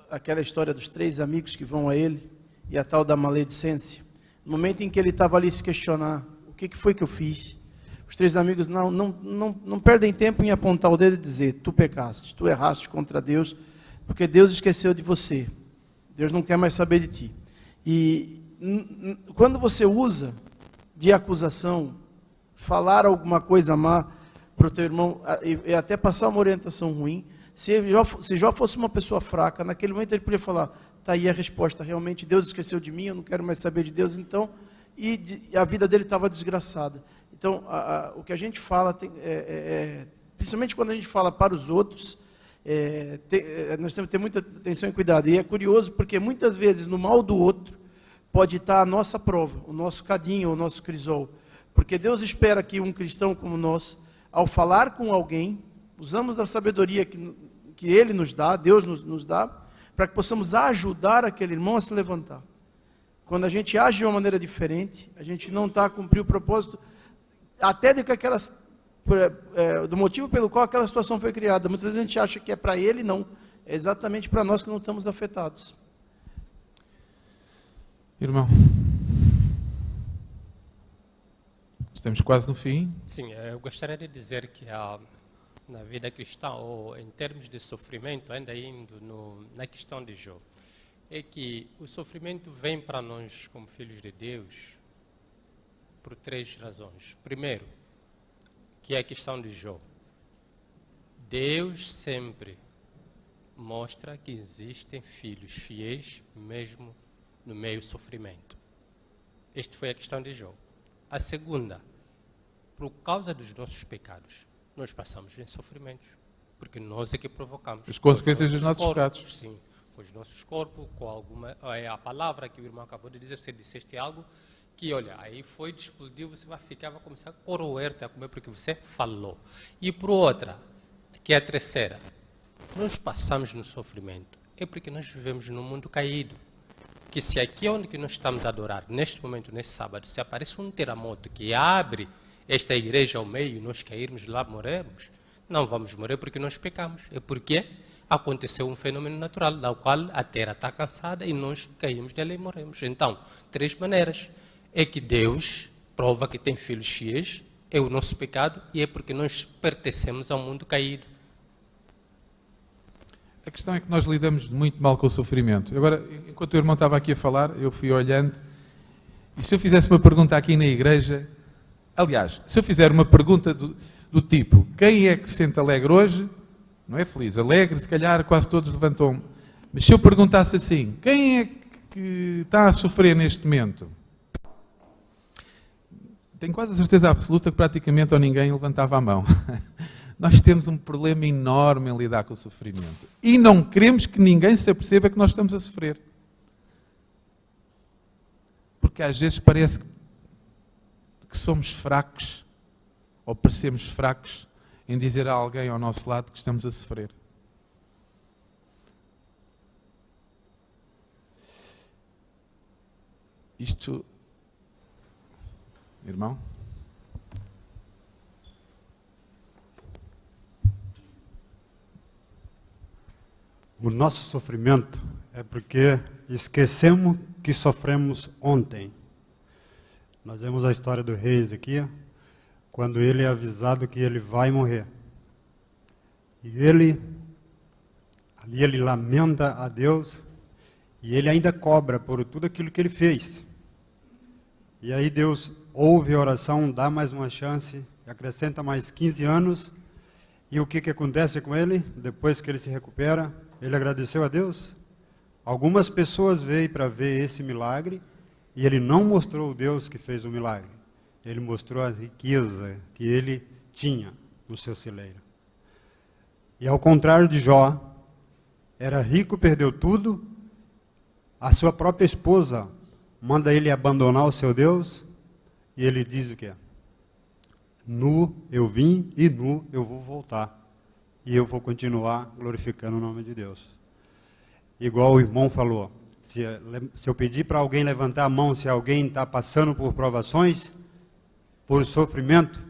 aquela história dos 3 amigos que vão a ele e a tal da maledicência. No momento em que ele estava ali se questionar, o que foi que eu fiz? Os 3 amigos não perdem tempo em apontar o dedo e dizer, tu pecaste, tu erraste contra Deus, porque Deus esqueceu de você. Deus não quer mais saber de ti. E quando você usa de acusação, falar alguma coisa má para o teu irmão, e até passar uma orientação ruim, se Jó fosse uma pessoa fraca, naquele momento ele podia falar, está aí a resposta, realmente Deus esqueceu de mim, eu não quero mais saber de Deus, então, e a vida dele estava desgraçada. Então, o que a gente fala, principalmente quando a gente fala para os outros, nós temos que ter muita atenção e cuidado. E é curioso porque muitas vezes no mal do outro, pode estar a nossa prova, o nosso cadinho, o nosso crisol. Porque Deus espera que um cristão como nós, ao falar com alguém, usamos da sabedoria que Ele nos dá, Deus nos dá, para que possamos ajudar aquele irmão a se levantar. Quando a gente age de uma maneira diferente, a gente não está a cumprir o propósito, até do motivo pelo qual aquela situação foi criada. Muitas vezes a gente acha que é para ele, não. É exatamente para nós que não estamos afetados. Irmão, estamos quase no fim. Sim, eu gostaria de dizer que na vida cristã, ou em termos de sofrimento, ainda indo na questão de Jó, é que o sofrimento vem para nós como filhos de Deus por 3 razões. Primeiro, que é a questão de Jó. Deus sempre mostra que existem filhos fiéis mesmo no meio do sofrimento. Esta foi a questão de Jó. A segunda, por causa dos nossos pecados, nós passamos em sofrimentos, porque nós é que provocamos. As consequências dos nossos pecados. Sim, com os nossos corpos, com alguma... a palavra que o irmão acabou de dizer, você disseste algo que, olha, aí foi, explodiu, você vai começar a corroer-te a comer porque você falou. E por outra, que é a terceira, nós passamos no sofrimento, é porque nós vivemos num mundo caído. Que se aqui onde que nós estamos a adorar, neste momento, nesse sábado, se aparece um terremoto que abre esta igreja ao meio e nós cairmos lá, morremos, não vamos morrer porque nós pecamos. É porque aconteceu um fenômeno natural, da qual a terra está cansada e nós caímos dela e morremos. Então, 3 maneiras. É que Deus prova que tem filhos fiéis, é o nosso pecado e é porque nós pertencemos ao mundo caído. A questão é que nós lidamos muito mal com o sofrimento. Agora, enquanto o irmão estava aqui a falar, eu fui olhando, e se eu fizesse uma pergunta aqui na igreja, aliás, se eu fizer uma pergunta do tipo, quem é que se sente alegre hoje? Não é feliz, alegre, se calhar quase todos levantam. Mas se eu perguntasse assim, quem é que está a sofrer neste momento? Tenho quase a certeza absoluta que praticamente ou ninguém levantava a mão. Nós temos um problema enorme em lidar com o sofrimento. E não queremos que ninguém se aperceba que nós estamos a sofrer. Porque às vezes parece que somos fracos, ou parecemos fracos, em dizer a alguém ao nosso lado que estamos a sofrer. Isto, irmão? O nosso sofrimento é porque esquecemos que sofremos ontem. Nós vemos a história do rei Ezequias, quando ele é avisado que ele vai morrer. E ali ele lamenta a Deus, e ele ainda cobra por tudo aquilo que ele fez. E aí Deus ouve a oração, dá mais uma chance, acrescenta mais 15 anos, e o que acontece com ele? Depois que ele se recupera, ele agradeceu a Deus. Algumas pessoas veio para ver esse milagre, e ele não mostrou o Deus que fez o milagre. Ele mostrou a riqueza que ele tinha no seu celeiro. E ao contrário de Jó, era rico, perdeu tudo, a sua própria esposa manda ele abandonar o seu Deus, e ele diz o quê? Nu eu vim e nu eu vou voltar. E eu vou continuar glorificando o nome de Deus. Igual o irmão falou, se eu pedir para alguém levantar a mão, se alguém está passando por provações, por sofrimento,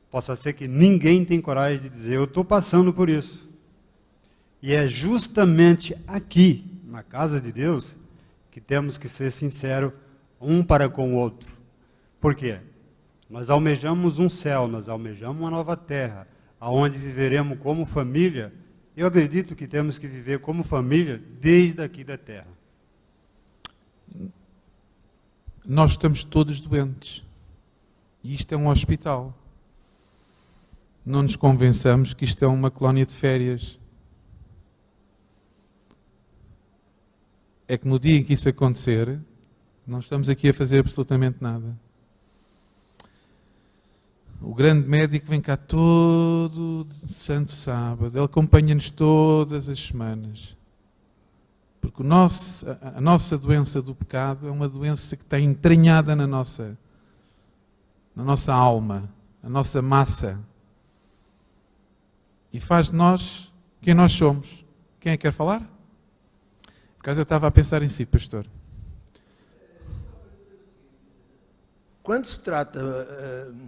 possa ser que ninguém tem coragem de dizer, eu estou passando por isso. E é justamente aqui, na casa de Deus, que temos que ser sinceros um para com o outro. Por quê? Nós almejamos um céu, nós almejamos uma nova terra, aonde viveremos como família. Eu acredito que temos que viver como família desde aqui da terra. Nós estamos todos doentes. E isto é um hospital. Não nos convençamos que isto é uma colónia de férias. É que no dia em que isso acontecer, não estamos aqui a fazer absolutamente nada. O grande médico vem cá todo santo sábado. Ele acompanha-nos todas as semanas. Porque a nossa doença do pecado é uma doença que está entranhada na nossa alma, na nossa massa. E faz de nós quem nós somos. Quem é que quer falar? Por acaso eu estava a pensar em si, pastor. Quando se trata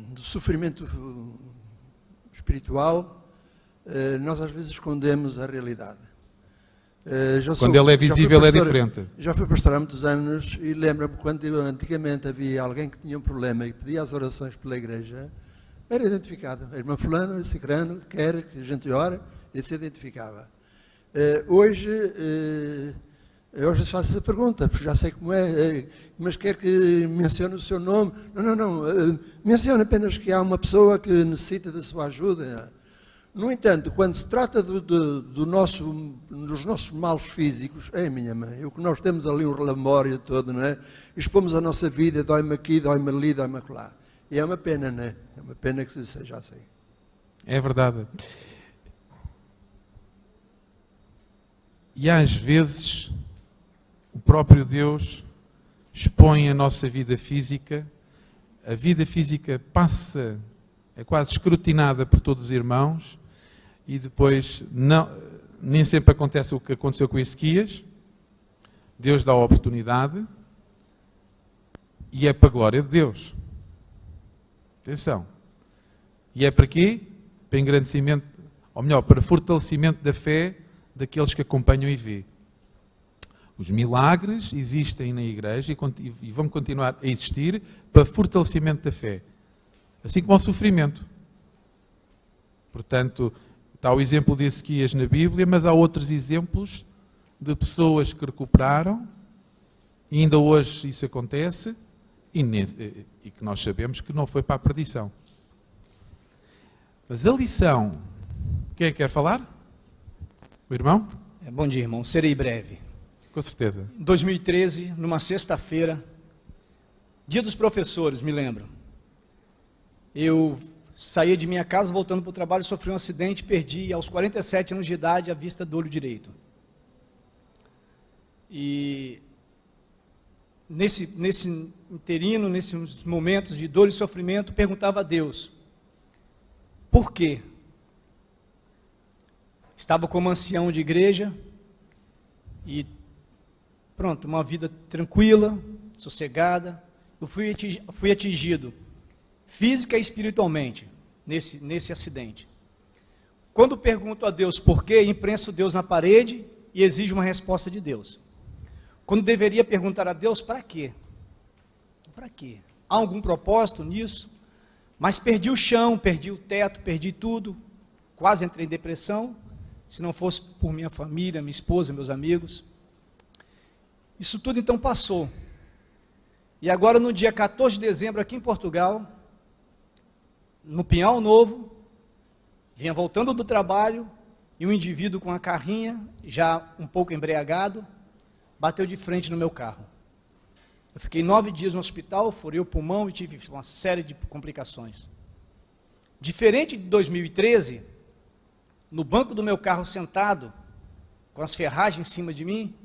do sofrimento espiritual, nós às vezes escondemos a realidade. Quando ele é visível é diferente. Já fui pastor há muitos anos e lembro-me quando antigamente havia alguém que tinha um problema e pedia as orações pela igreja, era identificado. A irmã fulano, cicrano, quer que a gente ore, e se identificava. Hoje faço essa pergunta, porque já sei como é, mas quer que mencione o seu nome? Não. Mencione apenas que há uma pessoa que necessita da sua ajuda. No entanto, quando se trata dos nossos males físicos, minha mãe, o que nós temos ali, o relambório todo, não é? Expomos a nossa vida, dói-me aqui, dói-me ali, dói-me acolá. E é uma pena, não é? É uma pena que seja assim. É verdade. E às vezes, o próprio Deus expõe a nossa vida física. A vida física é quase escrutinada por todos os irmãos. E depois, nem sempre acontece o que aconteceu com Ezequias. Deus dá a oportunidade e é para a glória de Deus. Atenção. E é para quê? Para engrandecimento, ou melhor, para fortalecimento da fé daqueles que acompanham e vê. Os milagres existem na igreja e vão continuar a existir para fortalecimento da fé. Assim como o sofrimento. Portanto, está o exemplo de Ezequias na Bíblia, mas há outros exemplos de pessoas que recuperaram, e ainda hoje isso acontece, e que nós sabemos que não foi para a perdição. Mas a lição, quem é que quer falar? O irmão? Bom dia, irmão. Serei breve. Com certeza. Em 2013, numa sexta-feira, dia dos professores, me lembro. Eu saía de minha casa, voltando para o trabalho, sofri um acidente, perdi aos 47 anos de idade a vista do olho direito. E nesse interino, nesses momentos de dor e sofrimento, perguntava a Deus, por quê? Estava como ancião de igreja e pronto, uma vida tranquila, sossegada. Eu fui atingido física e espiritualmente nesse acidente. Quando pergunto a Deus por quê, imprenso Deus na parede e exijo uma resposta de Deus. Quando deveria perguntar a Deus, para quê? Para quê? Há algum propósito nisso? Mas perdi o chão, perdi o teto, perdi tudo, quase entrei em depressão, se não fosse por minha família, minha esposa, meus amigos. Isso tudo então passou. E agora no dia 14 de dezembro, aqui em Portugal, no Pinhal Novo, vinha voltando do trabalho, e um indivíduo com a carrinha, já um pouco embriagado, bateu de frente no meu carro. Eu fiquei 9 dias no hospital, furei o pulmão e tive uma série de complicações. Diferente de 2013, no banco do meu carro sentado, com as ferragens em cima de mim,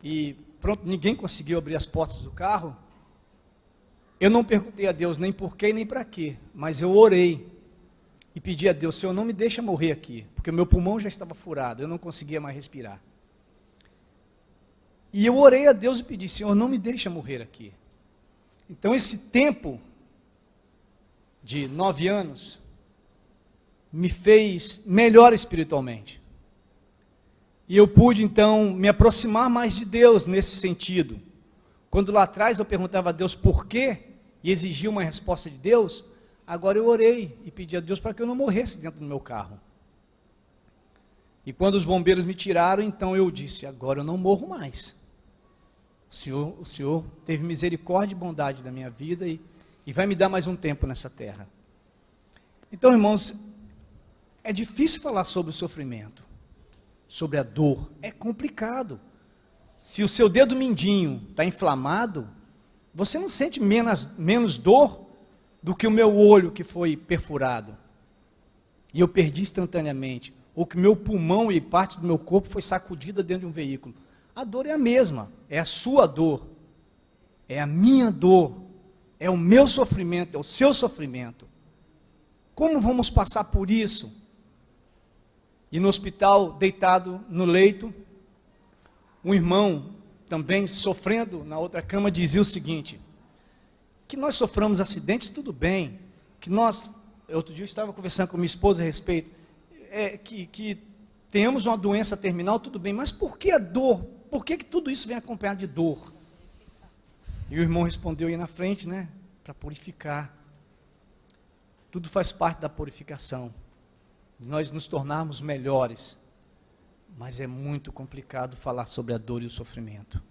e pronto, ninguém conseguiu abrir as portas do carro, eu não perguntei a Deus nem por quê, nem para quê, mas eu orei e pedi a Deus, Senhor, não me deixa morrer aqui, porque o meu pulmão já estava furado, eu não conseguia mais respirar. E eu orei a Deus e pedi, Senhor, não me deixa morrer aqui. Então esse tempo de 9 anos me fez melhor espiritualmente. E eu pude então me aproximar mais de Deus nesse sentido. Quando lá atrás eu perguntava a Deus por quê, e exigia uma resposta de Deus, agora eu orei e pedi a Deus para que eu não morresse dentro do meu carro. E quando os bombeiros me tiraram, então eu disse, agora eu não morro mais. O Senhor teve misericórdia e bondade da minha vida e vai me dar mais um tempo nessa terra. Então, irmãos, é difícil falar sobre o sofrimento, sobre a dor, é complicado. Se o seu dedo mindinho está inflamado, você não sente menos dor do que o meu olho que foi perfurado. E eu perdi instantaneamente. ou que meu pulmão e parte do meu corpo foi sacudida dentro de um veículo. A dor é a mesma, é a sua dor, é a minha dor, é o meu sofrimento, é o seu sofrimento. Como vamos passar por isso? E no hospital, deitado no leito, um irmão, também sofrendo na outra cama, dizia o seguinte: que nós soframos acidentes, tudo bem, que nós, outro dia eu estava conversando com minha esposa a respeito, que tenhamos uma doença terminal, tudo bem, mas por que a dor? Por que tudo isso vem acompanhado de dor? E o irmão respondeu aí na frente, né, para purificar. Tudo faz parte da purificação, de nós nos tornarmos melhores, mas é muito complicado falar sobre a dor e o sofrimento.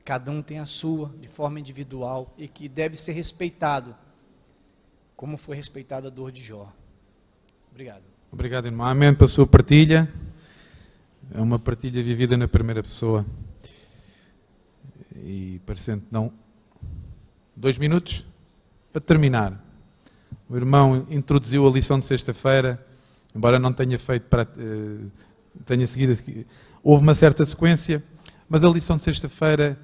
Cada um tem a sua, de forma individual, e que deve ser respeitado, como foi respeitada a dor de Jó. Obrigado. Obrigado, irmão. Amém pela sua partilha. É uma partilha vivida na primeira pessoa. E parecendo não... 2 minutos para terminar. O irmão introduziu a lição de sexta-feira, embora não tenha feito para... tenha seguido... Houve uma certa sequência, mas a lição de sexta-feira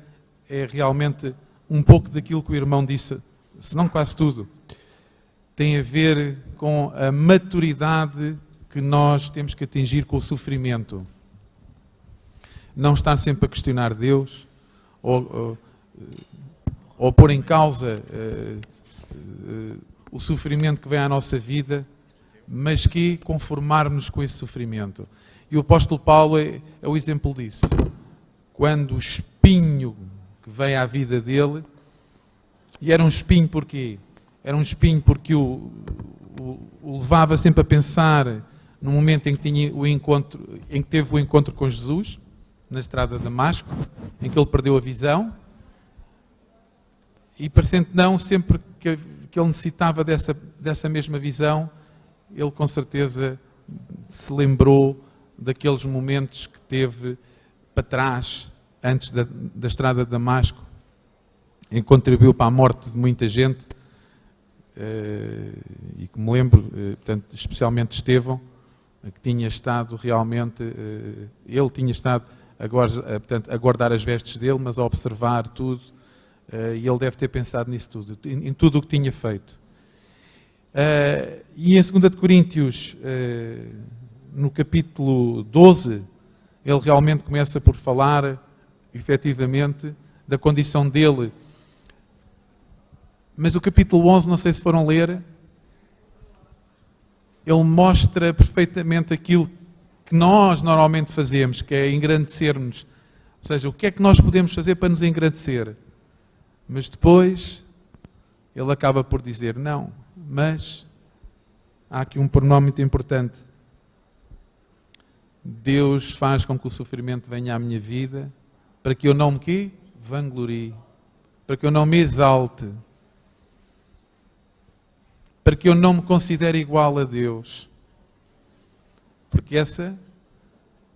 é realmente um pouco daquilo que o irmão disse, se não quase tudo. Tem a ver com a maturidade que nós temos que atingir com o sofrimento. Não estar sempre a questionar Deus, ou pôr em causa o sofrimento que vem à nossa vida, mas que conformarmos com esse sofrimento. E o apóstolo Paulo é o exemplo disso. Quando o espinho que veio à vida dele, e era um espinho porquê? Era um espinho porque o levava sempre a pensar no momento em que tinha o encontro, em que teve o encontro com Jesus, na estrada de Damasco, em que ele perdeu a visão, e parecendo não, sempre que ele necessitava dessa mesma visão, ele com certeza se lembrou daqueles momentos que teve para trás, antes da estrada de Damasco, em que contribuiu para a morte de muita gente, e que me lembro, portanto, especialmente Estevão, que tinha estado realmente, ele tinha estado portanto, a guardar as vestes dele, mas a observar tudo, e ele deve ter pensado nisso tudo, em tudo o que tinha feito. E em 2 de Coríntios, no capítulo 12, ele realmente começa por falar, efetivamente, da condição dele. Mas o capítulo 11, não sei se foram ler, ele mostra perfeitamente aquilo que nós normalmente fazemos, que é engrandecer-nos. Ou seja, o que é que nós podemos fazer para nos engrandecer? Mas depois, ele acaba por dizer, não, mas há aqui um pormenor muito importante. Deus faz com que o sofrimento venha à minha vida para que eu não me vanglorie, para que eu não me exalte, para que eu não me considere igual a Deus. Porque essa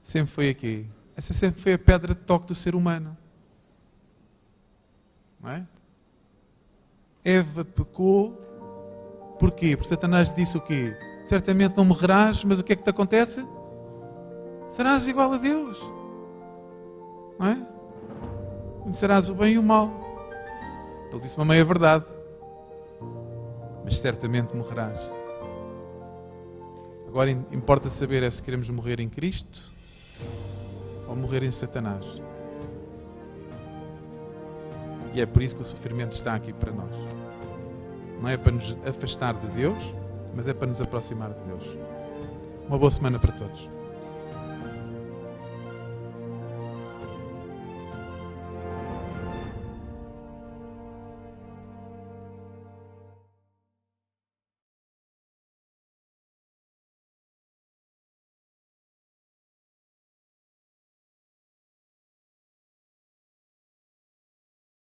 sempre foi aqui. Essa sempre foi a pedra de toque do ser humano. Não é? Eva pecou. Porquê? Porque Satanás lhe disse o quê? Certamente não morrerás, mas o que é que te acontece? Serás igual a Deus. Não é? Conhecerás o bem e o mal. Ele disse uma meia verdade. Mas certamente morrerás. Agora importa saber se queremos morrer em Cristo ou morrer em Satanás. E é por isso que o sofrimento está aqui para nós. Não é para nos afastar de Deus, mas é para nos aproximar de Deus. Uma boa semana para todos.